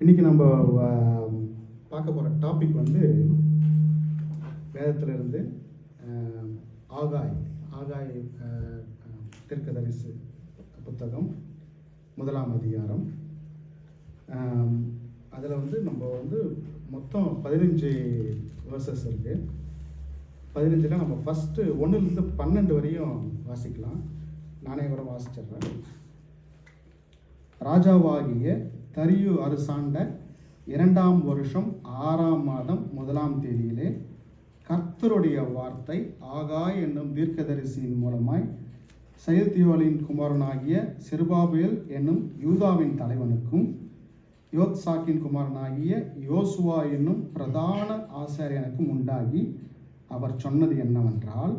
இன்றைக்கி நம்ம பார்க்க போகிற டாபிக் வந்து வேதத்திலிருந்து ஆகாய் தீர்க்கதரிசி புத்தகம் 1ஆம் அதிகாரம். அதில் வந்து நம்ம வந்து மொத்தம் 15 வேர்சஸ் இருக்குது. 15ல் நம்ம ஃபஸ்ட்டு 1லேருந்து 12 வரையும் வாசிக்கலாம். நானே கூட வாசிச்சிடுறேன். ராஜாவாகிய தரியு அரசாண்ட 2ஆம் வருஷம் 6ஆம் மாதம் 1ஆம் தேதியிலே கர்த்தருடைய வார்த்தை ஆகாய் என்னும் தீர்க்கதரிசியின் மூலமாய் செயல்தியோலின் குமாரனாகிய செருபாபேல் என்னும் யூதாவின் தலைவனுக்கும் யோத்சாக்கின் குமாரனாகிய யோசுவா என்னும் பிரதான ஆசாரியனுக்கும் உண்டாகி அவர் சொன்னது என்னவென்றால்,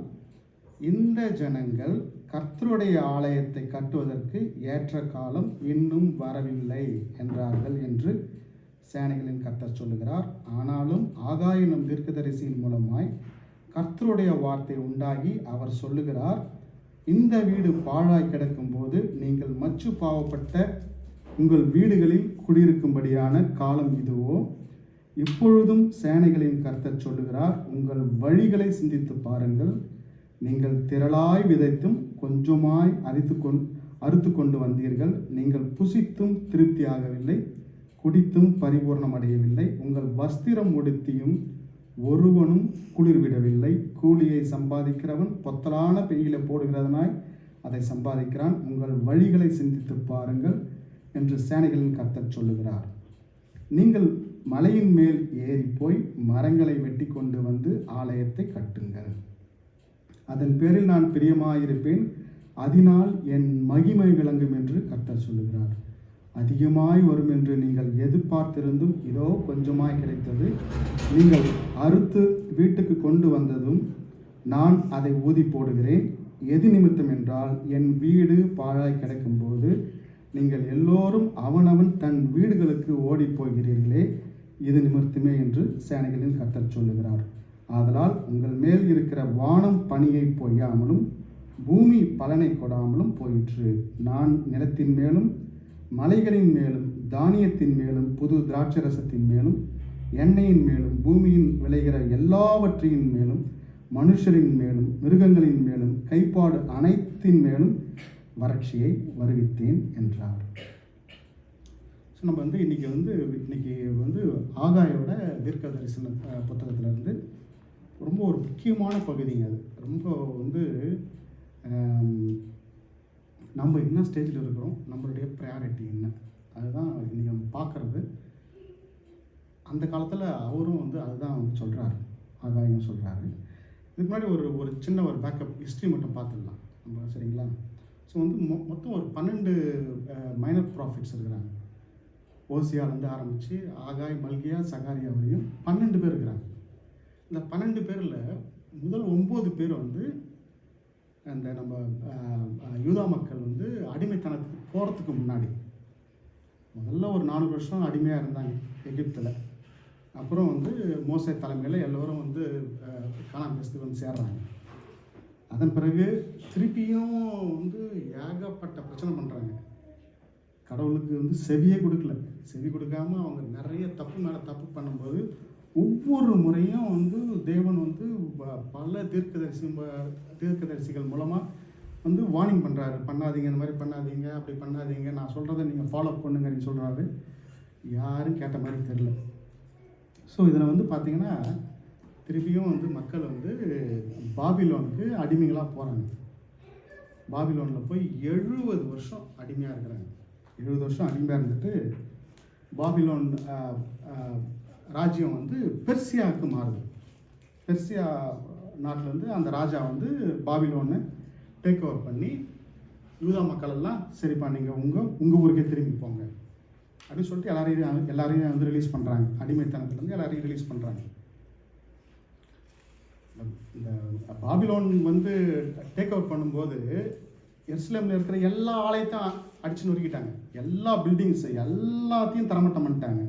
இந்த ஜனங்கள் கர்த்தருடைய ஆலயத்தை கட்டுவதற்கு ஏற்ற காலம் இன்னும் வரவில்லை என்றார்கள் என்று சேனைகளின் கர்த்தர் சொல்லுகிறார். ஆனாலும் ஆகாய் என்னும் தீர்க்கதரிசியின் மூலமாய் கர்த்தருடைய வார்த்தை உண்டாகி அவர் சொல்லுகிறார், இந்த வீடு பாழாய் கிடக்கும் போது நீங்கள் மச்சு பாவப்பட்ட உங்கள் வீடுகளில் குடியிருக்கும்படியான காலம் இதுவோ? இப்பொழுதும் சேனைகளின் கர்த்தர் சொல்லுகிறார், உங்கள் வழிகளை சிந்தித்து பாருங்கள். நீங்கள் திரளாய் விதைத்தும் கொஞ்சமாய் அறுத்து கொண்டு வந்தீர்கள். நீங்கள் புசித்தும் திருப்தியாகவில்லை, குடித்தும் பரிபூர்ணமடையவில்லை. உங்கள் வஸ்திரம் உடுத்தியும் ஒருவனும் குளிர்விடவில்லை. கூலியை சம்பாதிக்கிறவன் பொத்தலான பெய்யில போடுகிறதனாய் அதை சம்பாதிக்கிறான். உங்கள் வழிகளை சிந்தித்து பாருங்கள் என்று சேனைகளின் கர்த்தர் சொல்லுகிறார். நீங்கள் மலையின் மேல் ஏறி போய் மரங்களை வெட்டி கொண்டு வந்து ஆலயத்தை கட்டுங்கள். அதன் பேரில் நான் பிரியமாயிருப்பேன், அதனால் என் மகிமை விளங்கும் என்று கர்த்தர் சொல்லுகிறார். அதிகமாய் வரும் என்று நீங்கள் எதிர்பார்த்திருந்தும் இதோ கொஞ்சமாய் கிடைத்தது. நீங்கள் அறுத்து வீட்டுக்கு கொண்டு வந்ததும் நான் அதை ஊதி போடுகிறேன். எது நிமித்தம் என்றால், என் வீடு பாழாய் கிடக்கும்போது நீங்கள் எல்லோரும் அவனவன் தன் வீடுகளுக்கு ஓடி போகிறீர்களே, இது நிமித்தமே என்று சேனைகளின் கர்த்தர் சொல்லுகிறார். ஆதலால் உங்கள் மேல் இருக்கிற வானம் பனியை பொய்யாமலும் பூமி பலனை கொடாமலும் போயிற்று. நான் நிலத்தின் மேலும் மலைகளின் மேலும் தானியத்தின் மேலும் புது திராட்சரசத்தின் மேலும் எண்ணெயின் மேலும் பூமியின் விளைகிற எல்லாவற்றின் மேலும் மனுஷரின் மேலும் மிருகங்களின் மேலும் கைப்பாடு அனைத்தின் மேலும் வறட்சியை வருவித்தேன் என்றார். ஸோ நம்ம வந்து இன்னைக்கு வந்து ஆகாயோட தீர்க்க தரிசன புத்தகத்திலேருந்து ரொம்ப ஒரு முக்கியமான பகுதிங்க. அது ரொம்ப வந்து நம்ம என்ன ஸ்டேஜில் இருக்கிறோம், நம்மளுடைய ப்ரையாரிட்டி என்ன, அதுதான் இன்றைக்கி நம்ம பார்க்குறது. அந்த காலத்தில் அவரும் வந்து அதுதான் வந்து சொல்கிறாரு, ஆகாயம் சொல்கிறாரு. இதுக்கு முன்னாடி ஒரு சின்ன ஒரு பேக்கப் ஹிஸ்ட்ரி மட்டும் பார்த்துடலாம் நம்ம, சரிங்களா? ஸோ வந்து மொத்தம் ஒரு 12 மைனர் ப்ராஃபிட்ஸ் இருக்கிறாங்க. ஓசியாலேருந்து ஆரம்பித்து ஆகாய், மல்கியா, சகாரியா வரையும் 12 பேர் இருக்கிறாங்க. இந்த 12 பேரில் முதல் 9 பேர் வந்து அந்த நம்ம யூதா மக்கள் வந்து அடிமைத்தனத்துக்கு போகிறதுக்கு முன்னாடி முதல்ல ஒரு 400 வருஷம் அடிமையாக இருந்தாங்க எகிப்தில். அப்புறம் வந்து மோசே தலைமையில் எல்லோரும் வந்து கானான் தேசத்துக்கு வந்து சேர்றாங்க. அதன் பிறகு திருப்பியும் வந்து ஏகப்பட்ட பிரச்சனை பண்ணுறாங்க. கடவுளுக்கு வந்து செவியே கொடுக்கல. செவி கொடுக்காம அவங்க நிறைய தப்பு மேலே தப்பு பண்ணும்போது ஒவ்வொரு முறையும் வந்து தேவன் வந்து பல தீர்க்கதரிசிகள் மூலமாக வந்து வார்னிங் பண்ணுறாரு. பண்ணாதீங்க, இந்த மாதிரி பண்ணாதீங்க, அப்படி பண்ணாதீங்க, நான் சொல்கிறத நீங்கள் ஃபாலோ பண்ணுங்கன்னு சொல்கிறாரு. யாரும் கேட்ட மாதிரி தெரில. ஸோ இதில் வந்து பார்த்திங்கன்னா திருப்பியும் வந்து மக்கள் வந்து பாபிலோனுக்கு அடிமைகளாக போகிறாங்க. பாபிலோனில் போய் 70 வருஷம் அடிமையாக இருக்கிறாங்க. 70 வருஷம் அடிமையாக இருந்துட்டு பாபிலோன் ராஜ்யம் வந்து பெர்சியாவுக்கு மாறுது. பெர்சியா நாட்டிலேருந்து அந்த ராஜா வந்து பாபிலோனை டேக் ஓவர் பண்ணி யூதா மக்கள் எல்லாம் சரிப்பா நீங்கள் உங்கள் ஊருக்கே திரும்பி போங்க அப்படின்னு சொல்லிட்டு எல்லாரையும் வந்து ரிலீஸ் பண்ணுறாங்க. அடிமைத்தனத்துலேருந்து எல்லாரையும் ரிலீஸ் பண்ணுறாங்க. இந்த பாபிலோன் வந்து டேக் ஓவர் பண்ணும்போது எருசலேமில் இருக்கிற எல்லா ஆலயத்தையும் அடிச்சு நொறுக்கிட்டாங்க. எல்லா பில்டிங்ஸு எல்லாத்தையும் தரமட்டம் பண்ணிட்டாங்க.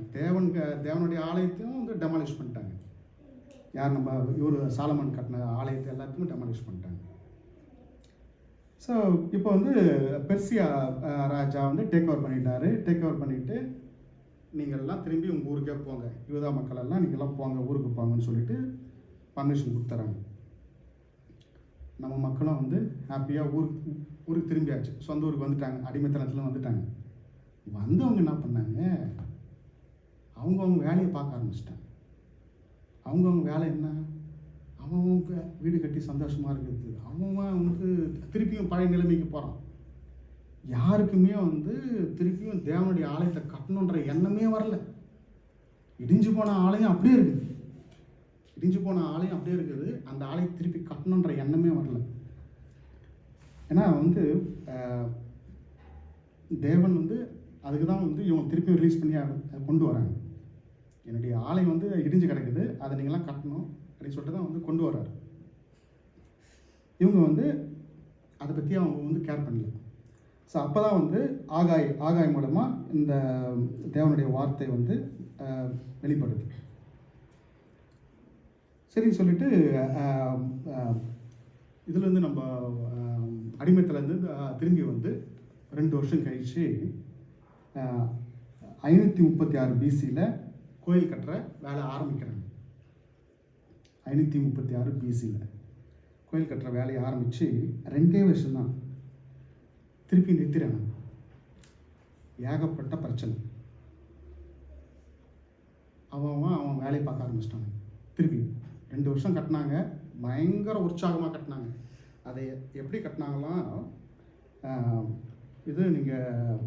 தேவனுடைய ஆலயத்தையும் வந்து டெமாலிஷ் பண்ணிட்டாங்க. யார் நம்ம இவர் சாலமன் கட்டின ஆலயத்தை எல்லாத்தையும் டெமாலிஷ் பண்ணிட்டாங்க. ஸோ இப்போ வந்து பெர்சியா ராஜா வந்து டேக் ஓவர் பண்ணிட்டாரு. டேக் ஓவர் பண்ணிவிட்டு நீங்கள்லாம் திரும்பி உங்கள் ஊருக்கே போங்க, யூதா மக்கள் எல்லாம் நீங்கள்லாம் போங்க, ஊருக்கு போங்கன்னு சொல்லிட்டு பர்மிஷன் கொடுத்துறாங்க. நம்ம மக்களும் வந்து ஹாப்பியாக ஊருக்கு திரும்பியாச்சு, சொந்த ஊருக்கு வந்துட்டாங்க, அடிமைத்தனத்தில் வந்துட்டாங்க. வந்தவங்க என்ன பண்ணாங்க, அவங்கவுங்க வேலையை பார்க்க ஆரம்பிச்சிட்டாங்க. அவங்கவுங்க வேலை என்ன, அவன் வீடு கட்டி சந்தோஷமாக இருக்குது, அவன் வந்து திருப்பியும் பழைய நிலைமைக்கு போகிறான். யாருக்குமே வந்து திருப்பியும் தேவனுடைய ஆலயத்தை கட்டணுன்ற எண்ணமே வரல. இடிஞ்சு போன ஆலயம் அப்படியே இருக்குது, அந்த ஆலயம் திருப்பி கட்டணுன்ற எண்ணமே வரல. ஏன்னா வந்து தேவன் வந்து அதுக்கு தான் வந்து இவங்க திருப்பியும் ரிலீஸ் பண்ணி கொண்டு வராங்க. என்னுடைய ஆலயம் வந்து இடிஞ்சு கிடக்குது, அதை நீங்களாம் கட்டணும் அப்படின்னு சொல்லிட்டு தான் வந்து கொண்டு வர்றாரு. இவங்க வந்து அதை பற்றி அவங்க வந்து கேர் பண்ணல. ஸோ அப்போ தான் வந்து ஆகாய் மூலமாக இந்த தேவனுடைய வார்த்தை வந்து வெளிப்படுது. சரின்னு சொல்லிட்டு இதுலேருந்து நம்ம அடிமைத்திலேருந்து திரும்பி வந்து 2 வருஷம் கழித்து 536 BCயில் கோயில் கட்டுற வேலை ஆரம்பிக்கிறாங்க. 536 BCயில் கோயில் கட்டுற வேலையை ஆரம்பித்து 2 வருஷம்தான் திருப்பி நிறுத்திறாங்க. ஏகப்பட்ட பிரச்சனை. அவன் வேலையை பார்க்க ஆரம்பிச்சிட்டாங்க. திருப்பி 2 வருஷம் கட்டினாங்க, பயங்கர உற்சாகமாக கட்டினாங்க. அதை எப்படி கட்டினாங்களாம், இது நீங்கள்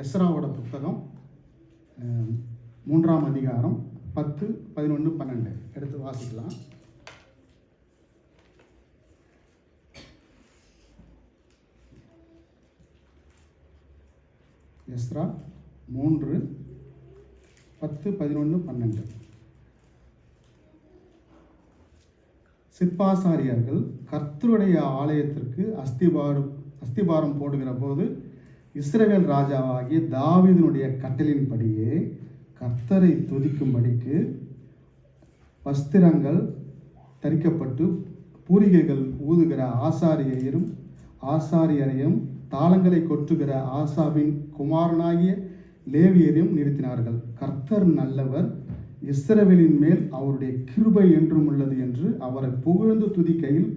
எஸ்ராவோட புத்தகம் 3ஆம் அதிகாரம் 10, 11, 12 எடுத்து வாசிக்கலாம். எஸ்ரா 3, 10, 11, 12. சிற்பாசாரியர்கள் கர்த்தருடைய ஆலயத்திற்கு அஸ்திபாரம் போடுகிற போது இஸ்ரவேல் ராஜாவாகிய தாவீதினுடைய கட்டளின்படியே கர்த்தரை துதிக்கும்படிக்கு வஸ்திரங்கள் தரிக்கப்பட்டு பூரிகைகள் ஊதுகிற ஆசாரியரையும் தாளங்களை கொட்டுகிற ஆசாவின் குமாரனாகிய லேவியரையும் நிறுத்தினார்கள். கர்த்தர் நல்லவர், இஸ்ரவேலின் மேல் அவருடைய கிருபை என்றும் உள்ளது என்று அவரை புகழ்ந்து துதிக்கையில்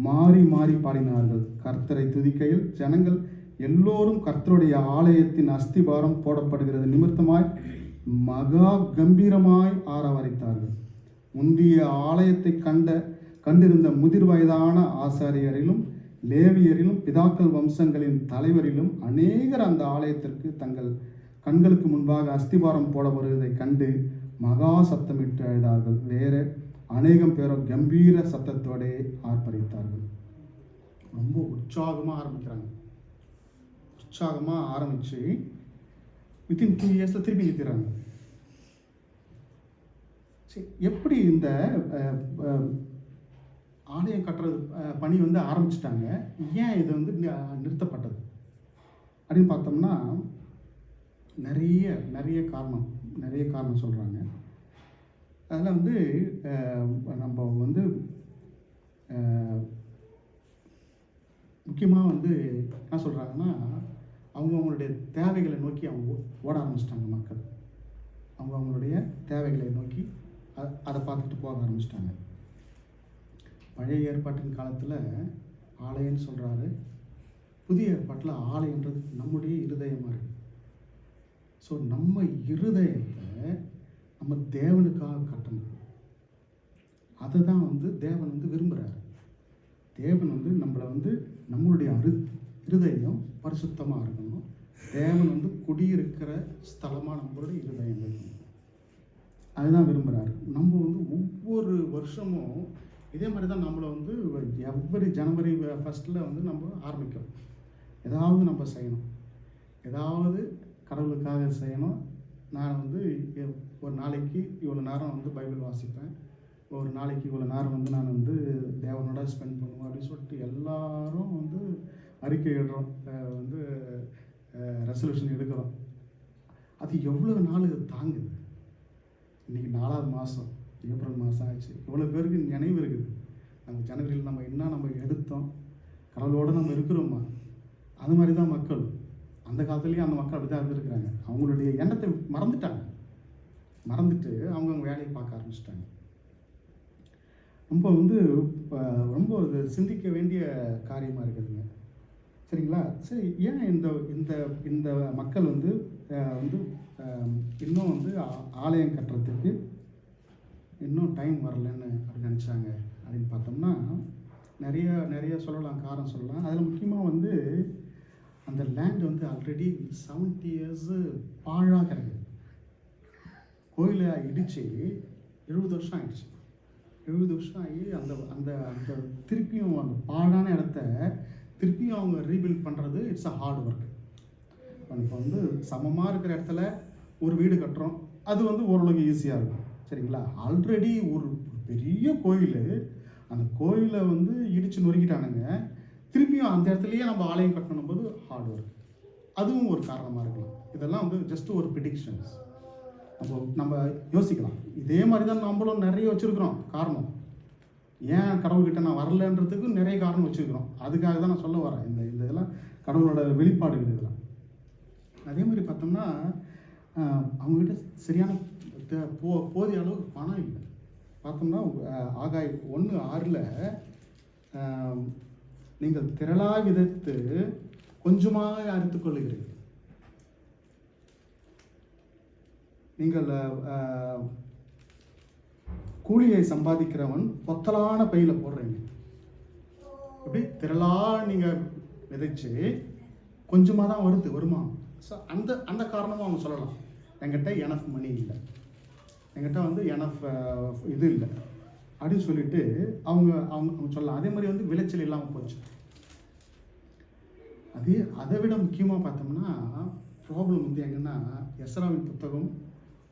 மாறி மாறி பாடினார்கள். கர்த்தரை துதிக்கையில் ஜனங்கள் எல்லோரும் கர்த்தருடைய ஆலயத்தின் அஸ்திபாரம் போடப்படுகிறது நிமித்தமாய் மகா கம்பீரமாய் ஆரவரித்தார்கள். முந்திய ஆலயத்தை கண்டிருந்த முதிர் வயதான ஆசாரியரிலும் லேவியரிலும் பிதாக்கள் வம்சங்களின் தலைவரிலும் அநேகர் அந்த ஆலயத்திற்கு தங்கள் கண்களுக்கு முன்பாக அஸ்திபாரம் போடப்படுவதை கண்டு மகா சத்தமிட்டு அழுதார்கள். வேற அநேகம் பேரும் கம்பீர சத்தத்தோட ஆர்ப்பரித்தார்கள். ரொம்ப உற்சாகமாக ஆரம்பிச்சு வித்தின் 2 இயர்ஸில் திருப்பி நிற்கிறாங்க. சரி, எப்படி இந்த ஆலயம் கட்டுறது பணி வந்து ஆரம்பிச்சிட்டாங்க, ஏன் இது வந்து நிறுத்தப்பட்டது அப்படின்னு பார்த்தோம்னா நிறைய காரணம் சொல்கிறாங்க. அதில் வந்து நம்ம வந்து முக்கியமாக வந்து என்ன சொல்கிறாங்கன்னா, அவங்களுடைய தேவைகளை நோக்கி அவங்க ஓட ஆரம்பிச்சிட்டாங்க. மக்கள் அவங்களுடைய தேவைகளை நோக்கி அதை பார்த்துட்டு போக ஆரம்பிச்சிட்டாங்க. பழைய ஏற்பாட்டின் காலத்தில் ஆலயம்னு சொல்கிறாரு, புதிய ஏற்பாட்டில் ஆலயன்றது நம்முடைய இருதயமாக இருக்குது. ஸோ நம்ம இருதயத்தை நம்ம தேவனுக்காக கட்டணும். அதை தான் வந்து தேவன் வந்து விரும்புகிறாரு. தேவன் வந்து நம்மளை வந்து நம்மளுடைய இருதயம் பரிசுத்தமாக இருக்கணும். தேவன் வந்து குடியிருக்கிற ஸ்தலமாக நம்மளுடைய இருதயங்கள் அதுதான் விரும்புகிறாரு. நம்ம வந்து ஒவ்வொரு வருஷமும் இதே மாதிரி தான் நம்மளை வந்து எவ்ரி ஜனவரி 1 வந்து நம்ம ஆரம்பிக்கிறோம். ஏதாவது நம்ம செய்யணும், ஏதாவது கடவுளுக்காக செய்யணும். நான் வந்து ஒரு நாளைக்கு இவ்வளோ நேரம் வந்து பைபிள் வாசிப்பேன், ஒரு நாளைக்கு இவ்வளோ நேரம் வந்து நான் வந்து தேவனோட ஸ்பெண்ட் பண்ணுவேன் அப்படின்னு சொல்லிட்டு எல்லாரும் வந்து அறிக்கை இடுறோம், வந்து ரெசல்யூஷன் எடுக்கிறோம். அது எவ்வளோ நாள் இது தாங்குது? இன்றைக்கி 4ஆவது மாதம், ஏப்ரல் மாதம் ஆச்சு. இவ்வளோ பேருக்கு நினைவு இருக்குது. நம்ம ஜனவரியில் நம்ம என்ன எடுத்தோம், கடவுளோடு நம்ம இருக்கிறோமா? அது மாதிரி தான் மக்கள் அந்த காலத்துலேயும் அந்த மக்கள் அப்படி தான் இருந்திருக்கிறாங்க. அவங்களுடைய எண்ணத்தை மறந்துட்டு அவங்கவுங்க வேலையை பார்க்க ஆரம்பிச்சிட்டாங்க. ரொம்ப ரொம்ப சிந்திக்க வேண்டிய காரியமாக இருக்குதுங்க. சரிங்களா? சரி, ஏன் இந்த இந்த இந்த மக்கள் இன்னும் ஆலயம் கட்டுறதுக்கு இன்னும் டைம் வரலன்னு அப்படி நினச்சாங்க அப்படின்னு பார்த்தோம்னா நிறைய சொல்லலாம், காரணம் சொல்லலாம். அதில் முக்கியமாக அந்த லேண்ட் ஆல்ரெடி 70 years பாழாக கிடக்குது. கோயிலை இடித்து 70 வருஷம் ஆயிடுச்சு. 70 வருஷம் ஆகி அந்த அந்த அந்த திருப்பியும் அந்த பாழான இடத்த திருப்பியும் அவங்க ரீபில்ட் பண்ணுறது இட்ஸ் அ ஹார்ட் ஒர்க். இப்போ சமமாக இருக்கிற இடத்துல ஒரு வீடு கட்டுறோம், அது ஓரளவுக்கு ஈஸியாக இருக்கும். சரிங்களா? ஆல்ரெடி ஒரு பெரிய கோயில், அந்த கோயிலை இடித்து நொறுக்கிட்டானுங்க. திருப்பியும் அந்த இடத்துலையே நம்ம ஆலயம் கட்டணும் போது ஹார்ட் ஒர்க், அதுவும் ஒரு காரணமாக இருக்கலாம். இதெல்லாம் ஜஸ்ட் ஒரு ப்ரிடிக்ஷன்ஸ். நம்ம யோசிக்கலாம். இதே மாதிரி தான் நம்மளும் நிறைய வச்சுருக்குறோம் காரணம். ஏன் கடவுள்கிட்ட நான் வரலன்றதுக்கு நிறைய காரணம் வச்சுருக்குறோம். அதுக்காக தான் நான் சொல்ல வரேன். இந்த இதெல்லாம் கடவுளோட வெளிப்பாடுகள் இதெல்லாம். அதே மாதிரி பார்த்தோம்னா அவங்ககிட்ட சரியான போதிய அளவுக்கு பணம் இல்லை. பார்த்தோம்னா ஆகாய் 1:6 நீங்கள் திரளா விதைத்து கொஞ்சமாக அறுத்து கொள்ளுகிறீர்கள். நீங்கள் கூலியை சம்பாதிக்கிறவன் பொத்தலான பையில போடுறீங்க. அப்படி திரளா நீங்கள் விதைச்சு கொஞ்சமாக தான் வருமானம். ஸோ அந்த காரணமாக அவங்க சொல்லலாம், என்கிட்ட எனஃப் மணி இல்லை, என்கிட்ட எனஃப் இது இல்லை அப்படின்னு சொல்லிட்டு அவங்க சொல்லலாம். அதே மாதிரி விளைச்சல் இல்லாமல் போச்சு. அதை விட முக்கியமாக பார்த்தோம்னா ப்ராப்ளம் எங்கன்னா, எஸ்ராவின் புத்தகம்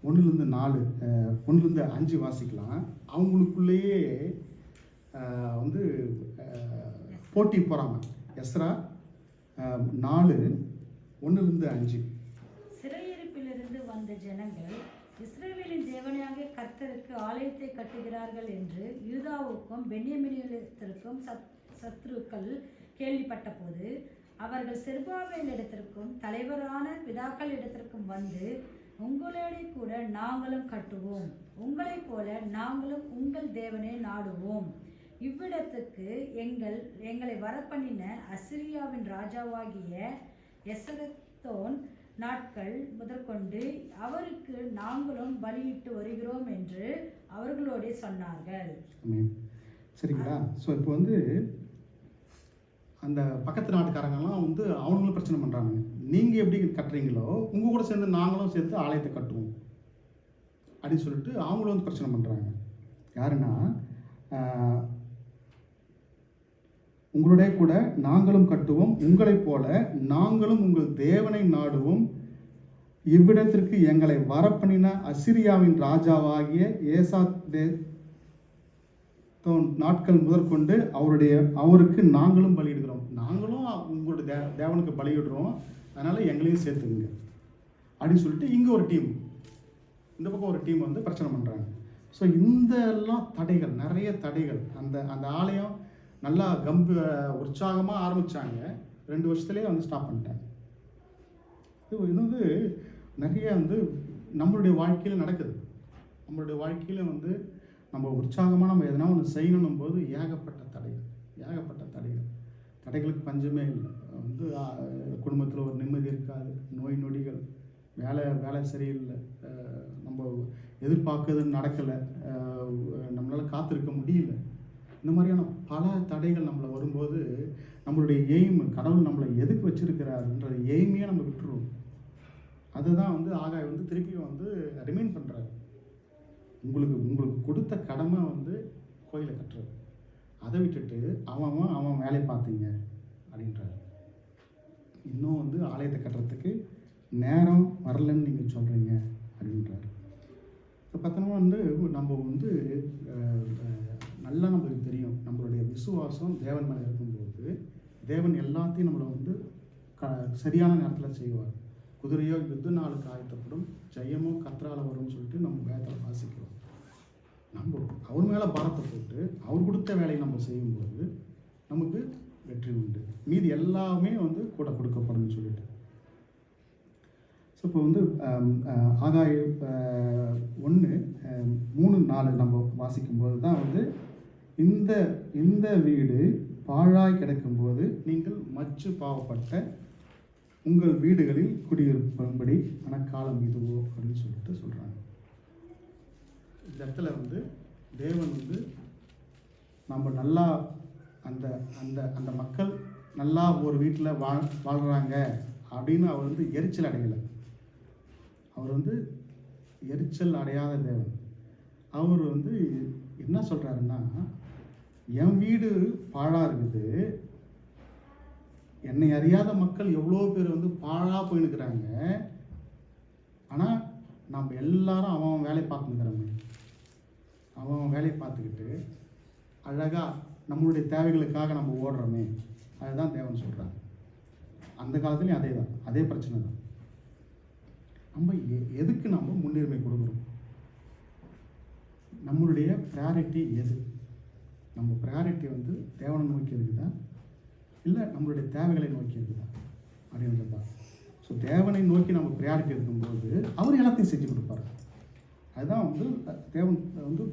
1-4 வாசிக்கலாம். அவங்களுக்குள்ளேயே போட்டி போகிறாங்க. எஸ்ரா 4:1-5. சிறையிருப்பிலிருந்து வந்த ஜனங்கள் இஸ்ரவேலின் தேவனாகிய கர்த்தருக்கு ஆலயத்தை கட்டுகிறார்கள் என்று யூதாவுக்கும் பென்யமீனிடத்திற்கும் சத்துருக்கள் கேள்விப்பட்ட போது அவர்கள் செருபாபேலிடத்திற்கும் தலைவரான பிதாக்களிடத்திற்கும் வந்து, உங்களோட கூட நாங்களும் கட்டுவோம், உங்களைப் போல நாங்களும் உங்கள் தேவனை நாடுவோம். இவ்விடத்துக்கு எங்களை வரப்பண்ணின அசிரியாவின் ராஜாவாகிய எசரத்தோன் நாட்கள் முதற்கொண்டு அவருக்கு நாங்களும் பலியிட்டு வருகிறோம் என்று அவர்களோட சொன்னார்கள். சரிங்களா? ஸோ இப்போ அந்த பக்கத்து நாட்டுக்காரங்கெல்லாம் அவங்களும் பிரச்சனை பண்ணுறாங்க. நீங்கள் எப்படி கட்டுறீங்களோ உங்கள் கூட சேர்ந்து நாங்களும் சேர்த்து ஆலயத்தை கட்டுவோம் அப்படின்னு சொல்லிட்டு அவங்களும் பிரச்சனை பண்ணுறாங்க. யாருன்னா, உங்களுடைய கூட நாங்களும் கட்டுவோம், உங்களைப் போல நாங்களும் உங்கள் தேவனை நாடுவோம். இவ்விடத்திற்கு எங்களை வரப்பண்ணின அசிரியாவின் ராஜாவாகிய நாட்கள் முதற்கொண்டு அவருக்கு நாங்களும் பலியிடுகிறோம். நாங்களும் உங்களுடைய தேவனுக்கு பலியிடுறோம், அதனால் எங்களையும் சேர்த்துக்குங்க அப்படின்னு சொல்லிட்டு இங்கே ஒரு டீம், இந்த பக்கம் ஒரு டீம் பிரச்சனை பண்ணுறாங்க. ஸோ இந்த எல்லாம் தடைகள், நிறைய தடைகள். அந்த ஆலயம் நல்லா உற்சாகமாக ஆரம்பித்தாங்க, 2 வருஷத்துலேயே ஸ்டாப் பண்ணிட்டாங்க. இது நிறைய நம்மளுடைய வாழ்க்கையில் நடக்குது. நம்மளுடைய வாழ்க்கையில் நம்ம உற்சாகமாக நம்ம எதனா ஒன்று செய்யணும் போது ஏகப்பட்ட தடைகளுக்கு பஞ்சமே இல்லை. குடும்பத்தில் ஒரு நிம்மதி இருக்காது, நோய் நொடிகள், வேலை சரியில்லை, நம்ம எதிர்பார்க்குறது நடக்கலை, நம்மளால் காத்திருக்க முடியல. இந்த மாதிரியான பல தடைகள் நம்மளை வரும்போது நம்மளுடைய எய்ம், கடவுள் நம்மளை எதுக்கு வச்சிருக்கிறாருன்ற எய்மையே நம்ம விட்டுருவோம். அதுதான் ஆகாய் திருப்பியும் ரிமைண்ட் பண்ணுறாரு. உங்களுக்கு கொடுத்த கடமை கோயிலை கட்டுறது, அதை விட்டுட்டு அவன் வேலையை பார்த்தீங்க அப்படின்றாரு. இன்னும் ஆலயத்தை கட்டுறதுக்கு நேரம் வரலன்னு நீங்கள் சொல்கிறீங்க அப்படின்றாரு. இப்போ பார்த்தோம்னா நம்ம நல்லா நம்மளுக்கு தெரியும், நம்மளுடைய விசுவாசம் தேவன் மேலே இருக்கும்போது தேவன் எல்லாத்தையும் நம்மளை சரியான நேரத்தில் செய்வார். குதிரையோ யுத்த நாளுக்கு ஆயத்தப்படும், ஜெயமோ கர்த்தரால வரும்னு சொல்லிட்டு நம்ம வேதத்தில் வாசிக்கிறோம். நம்ம அவர் மேலே பாரத்தை போட்டு அவர் கொடுத்த வேலையை நம்ம செய்யும்போது நமக்கு வெற்றி உண்டு. மீதி எல்லாமே கூட கொடுக்கப்படும் சொல்லிட்டு இப்போ வந்து ஆகாய 1 3 4 நம்ம வாசிக்கும்போது தான் வந்து இந்த இந்த வீடு பாழாய் கிடக்கும்போது நீங்கள் மச்சு பாவப்பட்ட உங்கள் வீடுகளில் குடியிருக்கும்படி காலம் இதுவோ அப்படின்னு சொல்லிட்டு சொல்கிறாங்க. இந்த இடத்துல வந்து தேவன் வந்து நம்ம நல்லா அந்த அந்த அந்த மக்கள் நல்லா ஒரு வீட்டில் வாழ்கிறாங்க அப்படின்னு அவர் வந்து எரிச்சல் அடையலை. அவர் வந்து எரிச்சல் அடையாத தேவன். அவர் வந்து என்ன சொல்கிறாருன்னா, என் வீடு பாழாக இருக்குது, என்னை அறியாத மக்கள் எவ்வளோ பேர் வந்து பாழாக போயின்னுக்கிறாங்க, ஆனால் நம்ம எல்லாரும் அவன் வேலையை பார்த்துக்கிறோமே, அவன் வேலையை பார்த்துக்கிட்டு அழகாக நம்மளுடைய தேவைகளுக்காக நம்ம ஓடுறோமே, அதுதான் தேவன் சொல்கிறாங்க. அந்த காலத்துலேயும் அதே தான், அதே பிரச்சனை தான். நம்ம எதுக்கு நம்ம முன்னுரிமை கொடுக்குறோம்? நம்மளுடைய ப்ரையாரிட்டி எது? நம்ம ப்ரையாரிட்டி வந்து தேவனை நோக்கி இருக்குதா, இல்லை நம்மளுடைய தேவைகளை நோக்கி இருக்குதா அப்படின்றது தான். ஸோ தேவனை நோக்கி நம்ம ப்ரையாரிட்டி இருக்கும்போது அவர் எல்லாத்தையும் செஞ்சு கொடுப்பாரு. அதுதான் வந்து தேவன் வந்து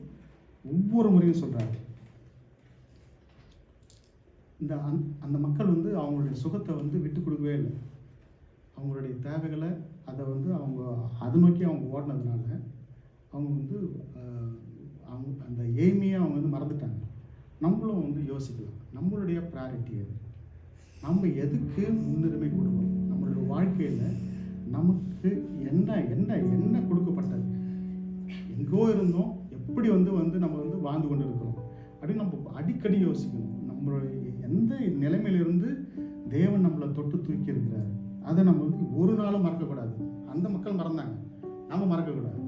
ஒவ்வொரு முறையும் சொல்கிறாரு. இந்த அந்த மக்கள் வந்து அவங்களுடைய சுகத்தை வந்து விட்டு கொடுக்கவே இல்லை. அவங்களுடைய தேவைகளை அதை வந்து அவங்க அதை நோக்கி அவங்க ஓடினதுனால அவங்க வந்து அவங்க அந்த எய்மையை அவங்க வந்து மறந்துட்டாங்க. நம்மளும் வந்து யோசிக்கலாம், நம்மளுடைய ப்ரையாரிட்டி எது, நம்ம எதுக்கு முன்னுரிமை கொடுக்கணும், நம்மளுடைய வாழ்க்கையில் நமக்கு என்ன என்ன என்ன கொடுக்கப்பட்டது, எங்கோ இருந்தோம் எப்படி வந்து நம்ம வந்து வாழ்ந்து கொண்டு இருக்கிறோம் அப்படின்னு நம்ம அடிக்கடி யோசிக்கணும். நம்மளுடைய எந்த நிலைமையிலிருந்து தேவன் நம்மளை தொட்டு தூக்கி இருக்கிறாரு, அதை நம்ம வந்து ஒரு நாளும் மறக்கக்கூடாது. அந்த மக்கள் மறந்தாங்க, நம்ம மறக்கக்கூடாது.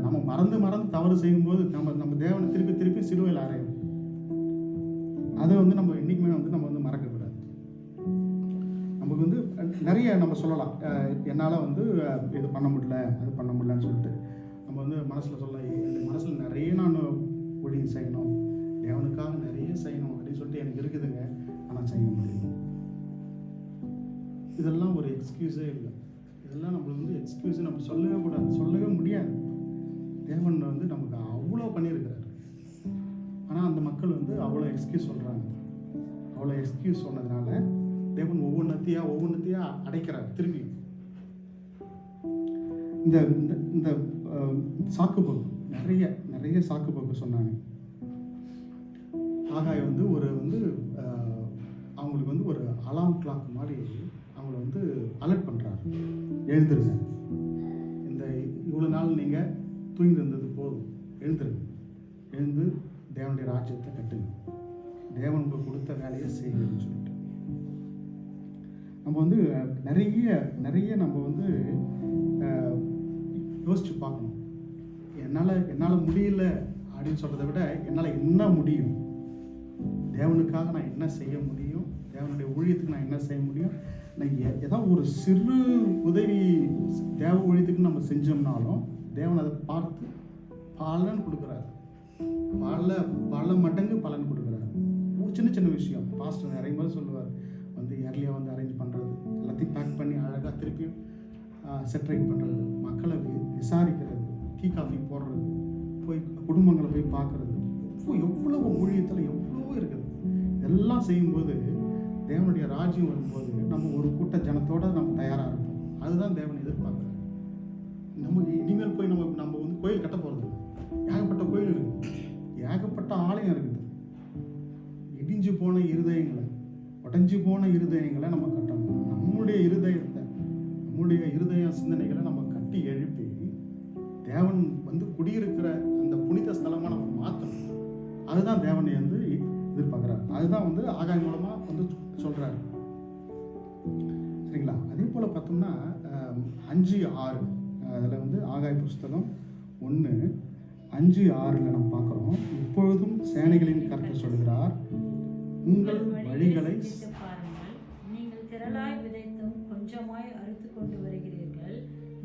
நம்ம மறந்து தவறு செய்யும்போது நம்ம தேவனை திருப்பி சிலுவையில் அறையும். அதை வந்து நம்ம என்றைக்குமே வந்து நம்ம வந்து மறக்கக்கூடாது. நமக்கு வந்து நிறைய நம்ம சொல்லலாம், என்னால் வந்து இது பண்ண முடியல அது பண்ண முடியலன்னு சொல்லிட்டு நம்ம வந்து மனசில் சொல்லலாம். என் மனசில் நிறைய நான் ஊழியம் செய்யணும், தேவனுக்காக நிறைய செய்யணும் அப்படின்னு சொல்லிட்டு எனக்கு இருக்குதுங்க, ஆனால் செய்ய முடியும். இதெல்லாம் ஒரு எக்ஸ்கியூஸே இல்லை. இதெல்லாம் நம்மளுக்கு வந்து எக்ஸ்கியூஸை நம்ம சொல்லவே கூடாது, சொல்லவே முடியாது. தேவன் வந்து நமக்கு அவ்வளோ பண்ணியிருக்கிறாரு. ஆனால் அந்த மக்கள் வந்து அவ்வளோ எக்ஸ்கியூஸ் சொல்கிறாங்க. அவ்வளோ எக்ஸ்கியூஸ் சொன்னதுனால தேவன் ஒவ்வொன்றத்தையா அடைக்கிறார். திரும்பியும் இந்த இந்த சாக்கு போக்கு நிறைய சாக்கு போக்கு சொன்னாங்க. ஆகாய வந்து அவங்களுக்கு வந்து ஒரு அலாம் கிளாக் மாதிரி அவங்கள வந்து அலர்ட் பண்ணுறாரு. எழுந்துருங்க, இந்த இவ்வளோ நாள் நீங்கள் தூங்கி இருந்தது போதும், எழுந்துருங்க, எழுந்து தேவனுடைய ராஜ்யத்தை கட்டுங்க, தேவன் உங்களுக்கு கொடுத்த வேலையை செய்யுங்கன்னு சொல்லிட்டு நம்ம வந்து நிறைய நம்ம வந்து யோசிச்சு பார்க்கணும். என்னால் முடியல அப்படின்னு சொல்கிறத விட என்னால் என்ன முடியும், தேவனுக்காக நான் என்ன செய்ய முடியும், தேவனுடைய ஊழியத்துக்கு நான் என்ன செய்ய முடியும், நான் ஏதாவது ஒரு சிறு உதவி தேவ ஊழியத்துக்கு நம்ம செஞ்சோம்னாலும் தேவன் அதை பார்த்து பலன் கொடுக்குறாரு. பல மடங்கு பலன் கொடுக்குறாரு. சின்ன விஷயம் பாஸ்டர் நிறைய முறை சொல்லுவார், வந்து ஏர்லியாக வந்து அரேஞ்ச் பண்ணுறது, எல்லாத்தையும் பேக் பண்ணி அழகாக திருப்பியும் செட்ரேட் பண்ணுறது, மக்களை விசாரிக்கிறது, டீ காஃபி போடுறது, போய் குடும்பங்களை போய் பார்க்குறது, எவ்வளோ ஊழியத்தில் எவ்வளோ இருக்குது. இதெல்லாம் செய்யும்போது தேவனுடைய ராஜ்யம் வரும்போது நம்ம ஒரு கூட்ட ஜனத்தோடு நம்ம தயாராக இருப்போம். அதுதான் தேவன் எதிர்பார்க்குறாரு. நம்ம இனிமேல் போய் நம்ம வந்து கோயில் கட்ட போகிறது, ஏகப்பட்ட கோயில் இருக்குது, ஏகப்பட்ட ஆலயம் இருக்குது. இடிஞ்சு போன இருதயங்களை, உடஞ்சி போன இருதயங்களை நம்ம கட்டணும். நம்முடைய இருதய சிந்தனைகளை நம்ம கட்டி எழுப்பி தேவன் வந்து குடியிருக்கிற அந்த புனித ஸ்தலமாக நம்ம மாற்றணும். அதுதான் தேவனை வந்து எதிர்பார்க்குறாரு. அதுதான் வந்து ஆகாய மூலமாக வந்து சொல்கிறாரு. சரிங்களா? அதே போல் பார்த்தோம்னா 5:6 அதில் வந்து ஆகாய புஸ்தகம் 1:5-6 நம்ம பார்க்குறோம். இப்பொழுதும் சேனைகளின் கர்த்தர் சொல்கிறார், உங்கள் வழிகளை பாருங்கள். நீங்கள் திரளாய் விதைத்தும் கொஞ்சமாய் அறுத்து கொண்டு வருகிறீர்கள்.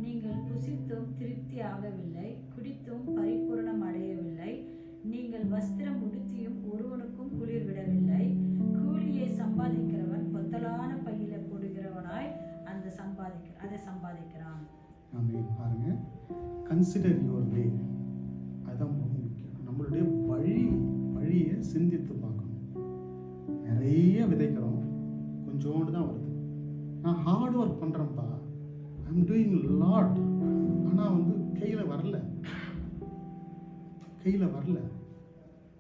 நீங்கள் புசித்தும் திருப்தி ஆகவில்லை, குடித்தும் பரிபூரணம் அடையவில்லை. நீங்கள் வஸ்திரம் உடுத்தியும் ஒருவனுக்கும் குளிர் விடவில்லை. கூலியை சம்பாதிக்கிறவன் பொத்தலான பையில போடுகிறவனாய் அதை சம்பாதிக்கிறான். ஆமென். பாருங்க, கன்சிடர் யுவர் வே. அதுதான் ரொம்ப முக்கியம். நம்மளுடைய வழியை சிந்தித்து பார்க்கணும். நிறைய விதைக்கிறோம், கொஞ்சோண்டு தான் வருது. நான் ஹார்ட் ஒர்க் பண்ணுறேன்ப்பா, ஐம் டூயிங் லாட், ஆனால் வந்து கையில் வரல.